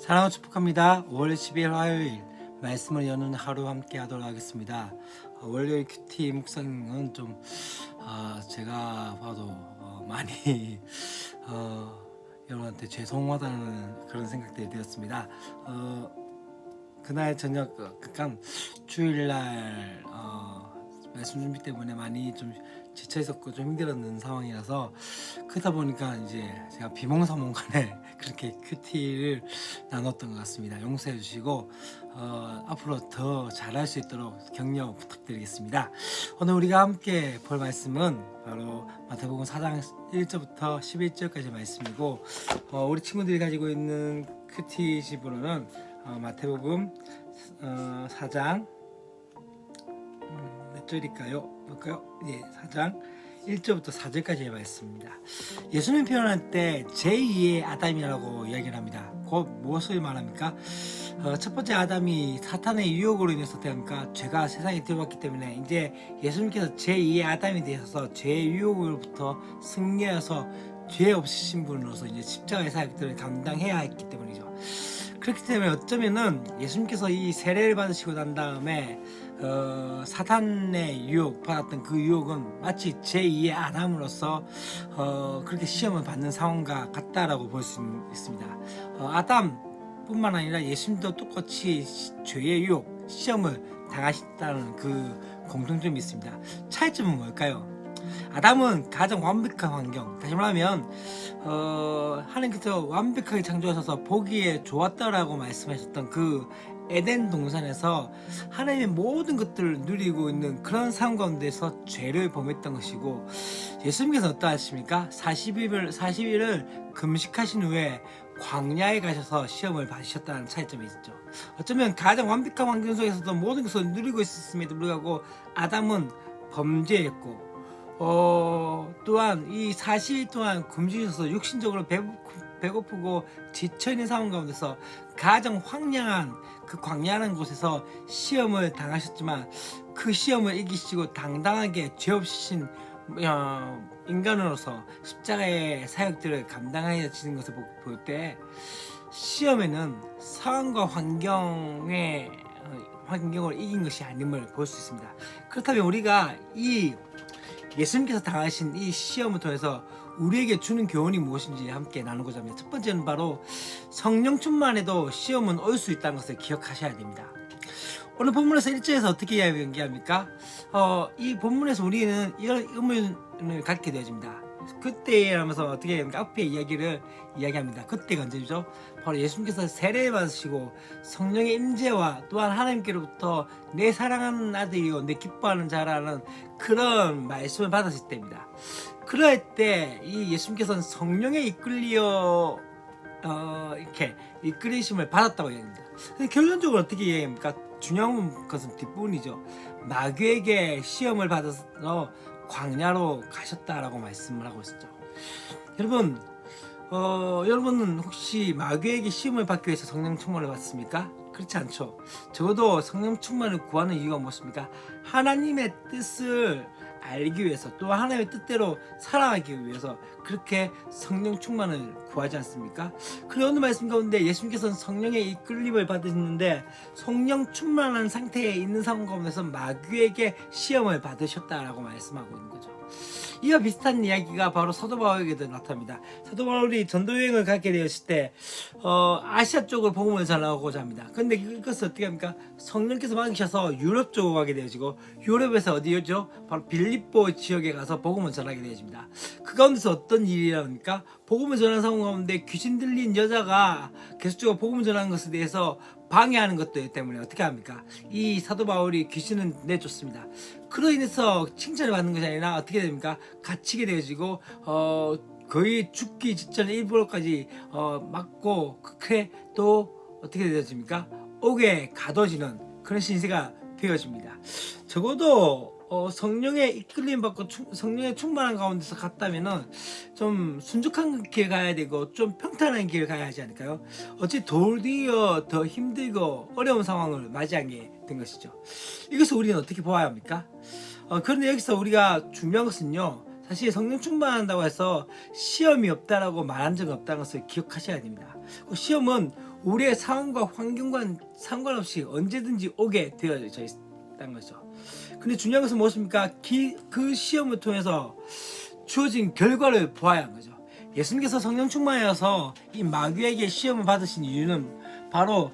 사랑을 축복합니다. 5월 10일 화요일 말씀을 여는 하루 함께 하도록 하겠습니다. 월요일 큐티 묵상은 좀 제가 봐도 많이 여러분한테 죄송하다는 그런 생각들이 되었습니다. 그날 저녁 그러니까 주일날 말씀 준비 때문에 많이 좀 지쳐 있었고 좀 힘들었는 상황이라서 그러다 보니까 이제 제가 비몽사몽간에 그렇게 큐티를 나눴던 것 같습니다. 용서해 주시고 앞으로 더 잘할 수 있도록 격려 부탁드리겠습니다. 오늘 우리가 함께 볼 말씀은 바로 마태복음 4장 1절부터 11절까지 말씀이고 우리 친구들이 가지고 있는 큐티 집으로는 마태복음 4장 몇 절일까요? 볼까요? 예, 4장 1절부터 4절까지의 말씀입니다. 예수님 표현할 때 제2의 아담이라고 이야기를 합니다. 곧 무엇을 말합니까? 첫 번째 아담이 사탄의 유혹으로 인해서 되니까 죄가 세상에 들어왔기 때문에 이제 예수님께서 제2의 아담이 되셔서 죄의 유혹으로부터 승리해서 죄 없으신 분으로서 이제 십자가의 사역들을 감당해야 했기 때문이죠. 그렇기 때문에 어쩌면은 예수님께서 이 세례를 받으시고 난 다음에 사탄의 유혹 받았던 그 유혹은 마치 제2의 아담으로서 그렇게 시험을 받는 상황과 같다라고 볼 수 있습니다. 아담뿐만 아니라 예수님도 똑같이 죄의 유혹, 시험을 당하셨다는 그 공통점이 있습니다. 차이점은 뭘까요? 아담은 가장 완벽한 환경, 다시 말하면 하나님께서 완벽하게 창조하셔서 보기에 좋았다라고 말씀하셨던 그 에덴 동산에서 하나님의 모든 것들을 누리고 있는 그런 상황 가운데서 죄를 범했던 것이고, 예수님께서 어떠하십니까? 40일을 금식하신 후에 광야에 가셔서 시험을 받으셨다는 차이점이 있죠. 어쩌면 가장 완벽한 환경 속에서도 모든 것을 누리고 있었음에도 불구하고 아담은 범죄했고, 또한 이 40일 동안 굶주려서 육신적으로 배고프고 지쳐있는 상황 가운데서 가장 황량한 그 광야라는 곳에서 시험을 당하셨지만 그 시험을 이기시고 당당하게 죄 없으신 인간으로서 십자가의 사역들을 감당하여지는 것을 볼 때 시험에는 상황과 환경을 이긴 것이 아님을 볼 수 있습니다. 그렇다면 우리가 이 예수님께서 당하신 이 시험을 통해서 우리에게 주는 교훈이 무엇인지 함께 나누고자 합니다. 첫 번째는 바로 성령 충만해도 시험은 올 수 있다는 것을 기억하셔야 됩니다. 오늘 본문에서 1절에서 어떻게 이야기합니까? 이 본문에서 우리는 이런 의문을 갖게 되어집니다. 그때 하면서 어떻게 합니까? 앞에 이야기합니다. 그때가 언제죠? 바로 예수님께서 세례를 받으시고 성령의 임재와 또한 하나님께로부터 내 사랑하는 아들이요 내 기뻐하는 자라는 그런 말씀을 받았을 때입니다. 그럴 때 이 예수님께서는 성령에 이끌려 이렇게 이끌리심을 받았다고 이야기합니다. 결론적으로 어떻게 이야기합니까? 중요한 것은 뒷부분이죠. 마귀에게 시험을 받아서 광야로 가셨다라고 말씀을 하고 있었죠. 여러분은 혹시 마귀에게 시험을 받기 위해서 성령 충만을 받습니까? 그렇지 않죠. 적어도 성령 충만을 구하는 이유가 무엇입니까? 하나님의 뜻을 알기 위해서, 또 하나님의 뜻대로 살아가기 위해서 그렇게 성령 충만을 구하지 않습니까? 그리고 어느 말씀 가운데 예수님께서는 성령의 이끌림을 받으셨는데 성령 충만한 상태에 있는 상황 가운데서 마귀에게 시험을 받으셨다라고 말씀하고 있는 거죠. 이와 비슷한 이야기가 바로 사도 바울에게도 나타납니다. 사도 바울이 전도 여행을 가게 되었을 때 아시아 쪽으로 복음을 전하고자 합니다. 그런데 이것을 어떻게 합니까? 성령께서 맡기셔서 유럽 쪽으로 가게 되어지고, 유럽에서 어디였죠? 바로 빌립보 지역에 가서 복음을 전하게 되어집니다. 그 가운데서 어떤 일이랍니까? 복음을 전하는 상황 가운데 귀신 들린 여자가 계속적으로 복음을 전하는 것에 대해서 방해하는 것들 때문에 어떻게 합니까? 이 사도 바울이 귀신을 내쫓습니다. 그로 인해서 칭찬을 받는 것이 아니라 어떻게 됩니까? 갇히게 되어지고 거의 죽기 직전에 일부러까지 맞고, 그렇게 또 어떻게 되어집니까? 옥에 가둬지는 그런 신세가 되어집니다. 적어도 성령의 이끌림 받고 성령의 충만한 가운데서 갔다면은 좀 순적한 길 가야 되고 좀 평탄한 길 가야 하지 않을까요? 어찌 도리어 더 힘들고 어려운 상황을 맞이하게 된 것이죠. 이것을 우리는 어떻게 보아야 합니까? 그런데 여기서 우리가 중요한 것은요, 사실 성령 충만한다고 해서 시험이 없다라고 말한 적은 없다는 것을 기억하셔야 됩니다. 시험은 우리의 상황과 환경과 상관없이 언제든지 오게 되어져 있다는 거죠. 근데 중요한 것은 무엇입니까? 그 시험을 통해서 주어진 결과를 보아야 하는 거죠. 예수님께서 성령 충만하여서 이 마귀에게 시험을 받으신 이유는 바로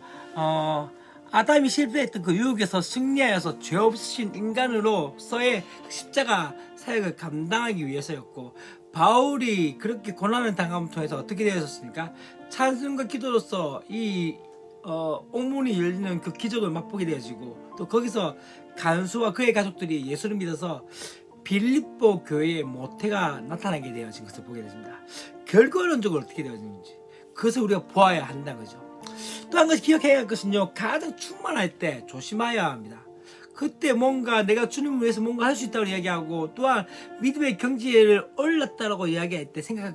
아담이 실패했던 그 유혹에서 승리하여서 죄 없으신 인간으로서의 십자가 사역을 감당하기 위해서였고, 바울이 그렇게 고난을 당함을 통해서 어떻게 되었습니까? 찬송과 기도로서 이 옥문이 열리는 그 기적을 맛보게 되어지고, 또 거기서 간수와 그의 가족들이 예수를 믿어서 빌립보 교회에 모태가 나타나게 되어진 것을 보게 됩니다. 결과론적으로 어떻게 되어지는지 그것을 우리가 보아야 한다는 거죠. 또 한 가지 기억해야 할 것은요, 가장 충만할 때 조심해야 합니다. 그때 뭔가 내가 주님을 위해서 뭔가 할 수 있다고 이야기하고, 또한 믿음의 경지를 올랐다라고 이야기할 때 생각할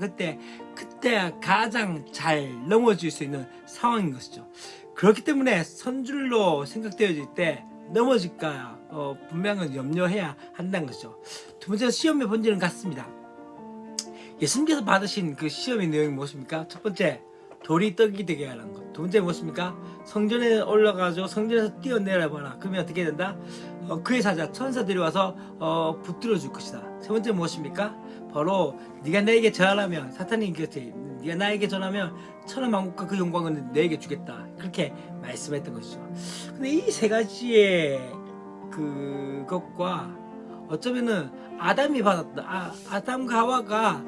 그때 가장 잘 넘어질 수 있는 상황인 것이죠. 그렇기 때문에 선줄로 생각되어질 때 넘어질까 분명히 염려해야 한다는 것이죠. 두 번째, 시험의 본질은 같습니다. 예수님께서 받으신 그 시험의 내용이 무엇입니까? 첫 번째, 돌이 떡이 되게 하는 것. 두 번째 무엇입니까? 성전에 올라가서 성전에서 뛰어내려봐라. 그러면 어떻게 된다? 그의 사자 천사들이 와서 붙들어 줄 것이다. 세 번째 무엇입니까? 바로 네가 나에게 전하면, 사탄이 그랬지, 네가 나에게 전하면 천하만국과 그 영광은 너에게 주겠다. 그렇게 말씀했던 것이죠. 근데 이 세 가지의 그것과 어쩌면은 아담이 받았던 아담과 하와가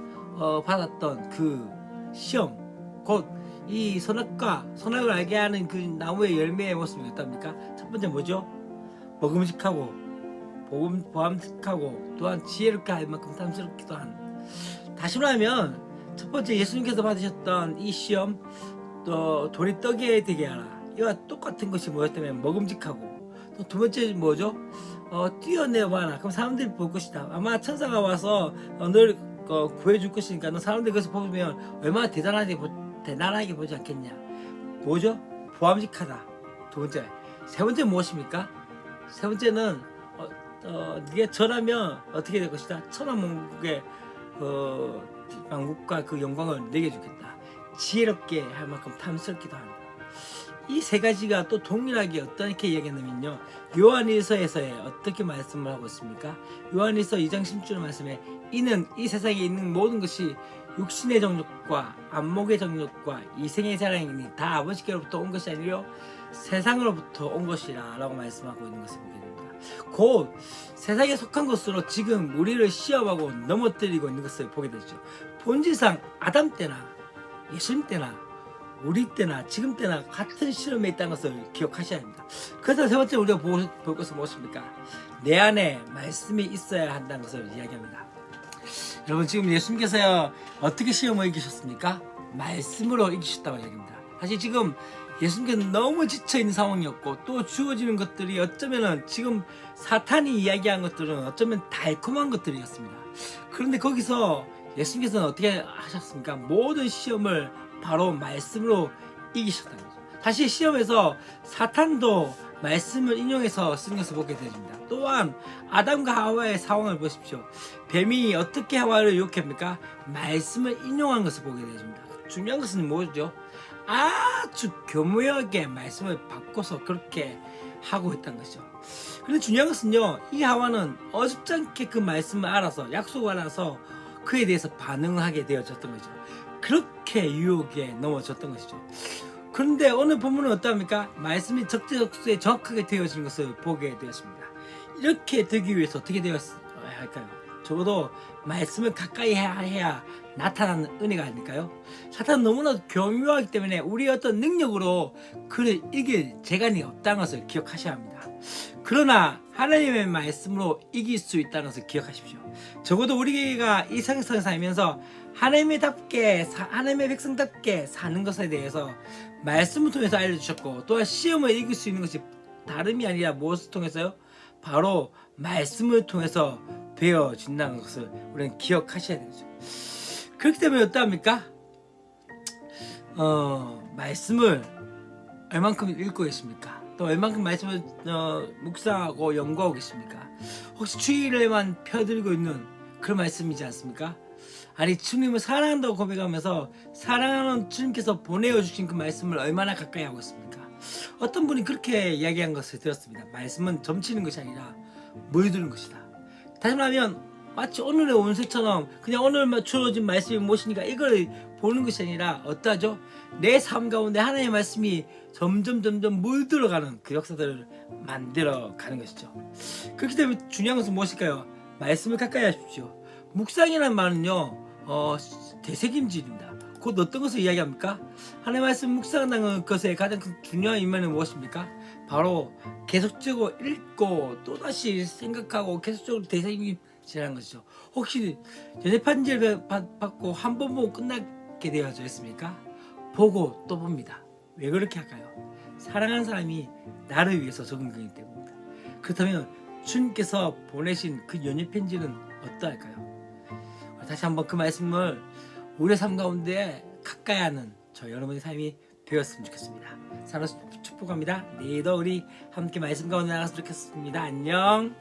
받았던 그 시험, 곧 이 선악을 알게 하는 그 나무의 열매의 모습이 어떻습니까? 첫 번째 뭐죠? 먹음직하고 보암직하고 또한 지혜롭게 할 만큼 탐스럽기도 한. 다시 말하면 첫 번째, 예수님께서 받으셨던 이 시험, 또 돌이 떡이 되게 하라, 이와 똑같은 것이 뭐였다면 먹음직하고, 또 두 번째 뭐죠? 뛰어내봐라. 그럼 사람들이 볼 것이다. 아마 천사가 와서 널 구해줄 것이니까 너 사람들이 그것을 보면 얼마나 대단하게 보지 않겠냐. 뭐죠? 보암직하다. 두 번째. 세 번째 무엇입니까? 세 번째는 네가 전하면 어떻게 될 것이다. 천하만국의 만국과 그 영광을 내게 주겠다. 지혜롭게 할 만큼 탐스럽기도 한다. 이 세 가지가 또 동일하게 어떻게 이야기하냐면요, 요한일서에서의 어떻게 말씀을 하고 있습니까? 요한일서 2장 16절 말씀에 이는 이 세상에 있는 모든 것이 육신의 정욕과 안목의 정욕과 이생의 사랑이니 다 아버지께로부터 온 것이 아니요 세상으로부터 온 것이라 라고 말씀하고 있는 것을 보게 됩니다. 곧 세상에 속한 것으로 지금 우리를 시험하고 넘어뜨리고 있는 것을 보게 되죠. 본질상 아담 때나 예수님 때나 우리 때나 지금 때나 같은 시험에 있다는 것을 기억하셔야 합니다. 그래서 세 번째 우리가 볼 것은 무엇입니까? 내 안에 말씀이 있어야 한다는 것을 이야기합니다. 여러분, 지금 예수님께서 어떻게 시험을 이기셨습니까? 말씀으로 이기셨다고 이야기합니다. 사실 지금 예수님께서 너무 지쳐있는 상황이었고, 또 주어지는 것들이 어쩌면 지금 사탄이 이야기한 것들은 어쩌면 달콤한 것들이었습니다. 그런데 거기서 예수님께서는 어떻게 하셨습니까? 모든 시험을 바로 말씀으로 이기셨다는 거죠. 사실 시험에서 사탄도 말씀을 인용해서 쓰는 것을 보게 됩니다. 또한 아담과 하와의 상황을 보십시오. 뱀이 어떻게 하와를 유혹합니까? 말씀을 인용한 것을 보게 됩니다. 중요한 것은 뭐죠? 아주 교묘하게 말씀을 바꿔서 그렇게 하고 있다는 것이죠. 그런데 중요한 것은요, 이 하와는 어줍지 않게 그 말씀을 알아서, 약속을 알아서 그에 대해서 반응하게 되어졌던 거죠. 그렇게 유혹에 넘어졌던 것이죠. 그런데 오늘 본문은 어떠합니까? 말씀이 적재적소에 정확하게 되어진 것을 보게 되었습니다. 이렇게 되기 위해서 어떻게 되었어야 할까요? 적어도 말씀을 가까이 해야 나타나는 은혜가 아닐까요? 사탄은 너무나 교묘하기 때문에 우리의 어떤 능력으로 그를 이길 재간이 없다는 것을 기억하셔야 합니다. 그러나 하나님의 말씀으로 이길 수 있다는 것을 기억하십시오. 적어도 우리가 이 세상을 살면서 하나님의 백성답게 사는 것에 대해서 말씀을 통해서 알려주셨고, 또한 시험을 이길 수 있는 것이 다름이 아니라 무엇을 통해서요? 바로 말씀을 통해서 되어진다는 것을 우리는 기억하셔야 되죠. 그렇기 때문에 어떠합니까? 말씀을 얼만큼 읽고 계십니까? 또 얼만큼 말씀을 묵상하고 연구하고 계십니까? 혹시 주일에만 펴들고 있는 그런 말씀이지 않습니까? 아니 주님을 사랑한다고 고백하면서 사랑하는 주님께서 보내어 주신 그 말씀을 얼마나 가까이 하고 있습니까? 어떤 분이 그렇게 이야기한 것을 들었습니다. 말씀은 점치는 것이 아니라 모여드는 것이다. 다시 말하면 마치 오늘의 온수처럼 그냥 오늘 주어진 말씀이 무엇이니까 이걸 보는 것이 아니라 어떠하죠? 내 삶 가운데 하나님의 말씀이 점점 물들어가는 그 역사들을 만들어가는 것이죠. 그렇기 때문에 중요한 것은 무엇일까요? 말씀을 가까이 하십시오. 묵상이라는 말은요 되새김질입니다. 곧 어떤 것을 이야기합니까? 하나님의 말씀 묵상한다는 것의 가장 큰 중요한 의미는 무엇입니까? 바로 계속적으로 읽고 또다시 생각하고 계속적으로 되새김질하는 것이죠. 혹시 연애판지를 받고 한 번 보고 끝나게 되어져 있습니까? 보고 또 봅니다. 왜 그렇게 할까요? 사랑하는 사람이 나를 위해서 적은 거기 때문입니다. 그렇다면 주님께서 보내신 그 연애편지는 어떠할까요? 다시 한번 그 말씀을 우리의 삶 가운데 가까이 하는 저 여러분의 삶이 되었으면 좋겠습니다. 사랑으로 축복합니다. 내일도 우리 함께 말씀 가운데 나갔으면 좋겠습니다. 안녕.